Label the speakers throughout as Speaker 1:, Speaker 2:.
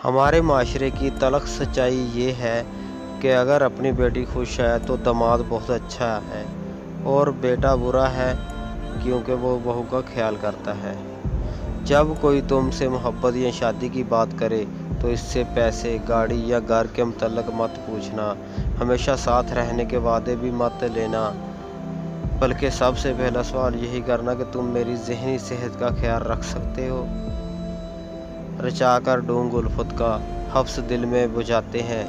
Speaker 1: ہمارے معاشرے کی تلخ سچائی یہ ہے کہ اگر اپنی بیٹی خوش ہے تو داماد بہت اچھا ہے اور بیٹا برا ہے کیونکہ وہ بہو کا خیال کرتا ہے۔ جب کوئی تم سے محبت یا شادی کی بات کرے تو اس سے پیسے، گاڑی یا گھر کے متعلق مت پوچھنا، ہمیشہ ساتھ رہنے کے وعدے بھی مت لینا، بلکہ سب سے پہلا سوال یہی کرنا کہ تم میری ذہنی صحت کا خیال رکھ سکتے ہو۔ رچا کر ڈھونگ الفت کا حبس دل میں بجھاتے ہیں،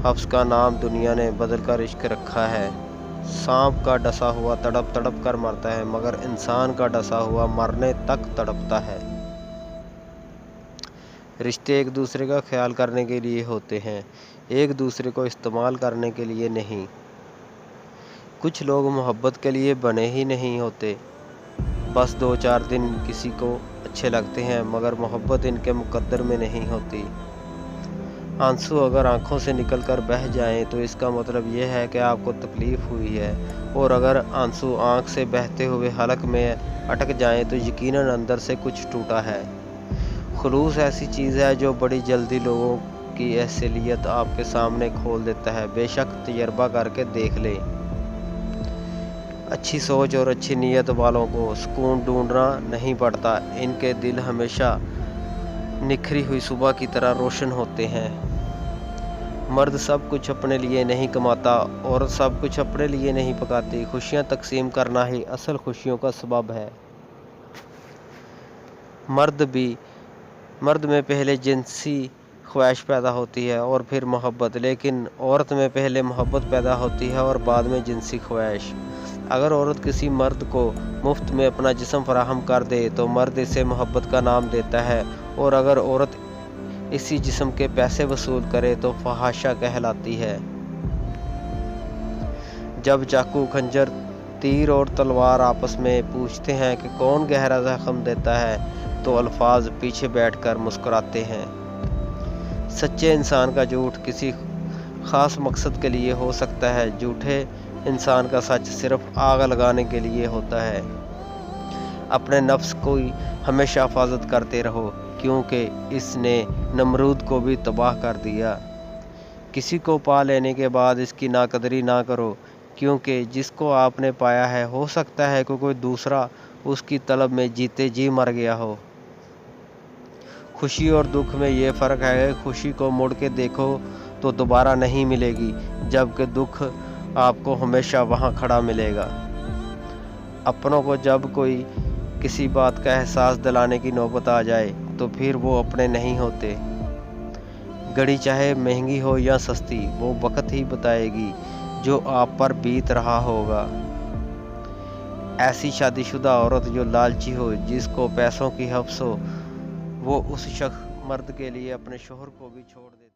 Speaker 1: حبس کا نام دنیا نے بدل کر عشق رکھا ہے۔ سانپ کا ڈسا ہوا تڑپ تڑپ کر مرتا ہے مگر انسان کا ڈسا ہوا مرنے تک تڑپتا ہے۔ رشتے ایک دوسرے کا خیال کرنے کے لیے ہوتے ہیں، ایک دوسرے کو استعمال کرنے کے لیے نہیں۔ کچھ لوگ محبت کے لیے بنے ہی نہیں ہوتے، بس 2-4 دن کسی کو اچھے لگتے ہیں مگر محبت ان کے مقدر میں نہیں ہوتی۔ آنسو اگر آنکھوں سے نکل کر بہہ جائیں تو اس کا مطلب یہ ہے کہ آپ کو تکلیف ہوئی ہے، اور اگر آنسو آنکھ سے بہتے ہوئے حلق میں اٹک جائیں تو یقیناً اندر سے کچھ ٹوٹا ہے۔ خلوص ایسی چیز ہے جو بڑی جلدی لوگوں کی اصلیت آپ کے سامنے کھول دیتا ہے، بے شک تجربہ کر کے دیکھ لیں۔ اچھی سوچ اور اچھی نیت والوں کو سکون ڈھونڈنا نہیں پڑتا، ان کے دل ہمیشہ نکھری ہوئی صبح کی طرح روشن ہوتے ہیں۔ مرد سب کچھ اپنے لیے نہیں کماتا، عورت سب کچھ اپنے لیے نہیں پکاتی، خوشیاں تقسیم کرنا ہی اصل خوشیوں کا سبب ہے۔ مرد میں پہلے جنسی خواہش پیدا ہوتی ہے اور پھر محبت، لیکن عورت میں پہلے محبت پیدا ہوتی ہے اور بعد میں جنسی خواہش۔ اگر عورت کسی مرد کو مفت میں اپنا جسم فراہم کر دے تو مرد اسے محبت کا نام دیتا ہے، اور اگر عورت اسی جسم کے پیسے وصول کرے تو فحاشہ کہلاتی ہے۔ جب چاقو، خنجر، تیر اور تلوار آپس میں پوچھتے ہیں کہ کون گہرا زخم دیتا ہے تو الفاظ پیچھے بیٹھ کر مسکراتے ہیں۔ سچے انسان کا جھوٹ کسی خاص مقصد کے لیے ہو سکتا ہے، جھوٹے انسان کا سچ صرف آگ لگانے کے لیے ہوتا ہے۔ اپنے نفس کی ہمیشہ حفاظت کرتے رہو کیونکہ اس نے نمرود کو بھی تباہ کر دیا۔ کسی کو پا لینے کے بعد اس کی ناقدری نہ کرو کیونکہ جس کو آپ نے پایا ہے ہو سکتا ہے کہ کوئی دوسرا اس کی طلب میں جیتے جی مر گیا ہو۔ خوشی اور دکھ میں یہ فرق ہے کہ خوشی کو مڑ کے دیکھو تو دوبارہ نہیں ملے گی، جبکہ دکھ آپ کو ہمیشہ وہاں کھڑا ملے گا۔ اپنوں کو جب کوئی کسی بات کا احساس دلانے کی نوبت آ جائے تو پھر وہ اپنے نہیں ہوتے۔ گھڑی چاہے مہنگی ہو یا سستی، وہ وقت ہی بتائے گی جو آپ پر بیت رہا ہوگا۔ ایسی شادی شدہ عورت جو لالچی ہو، جس کو پیسوں کی حوث ہو، وہ اس شخص مرد کے لیے اپنے شوہر کو بھی چھوڑ دے۔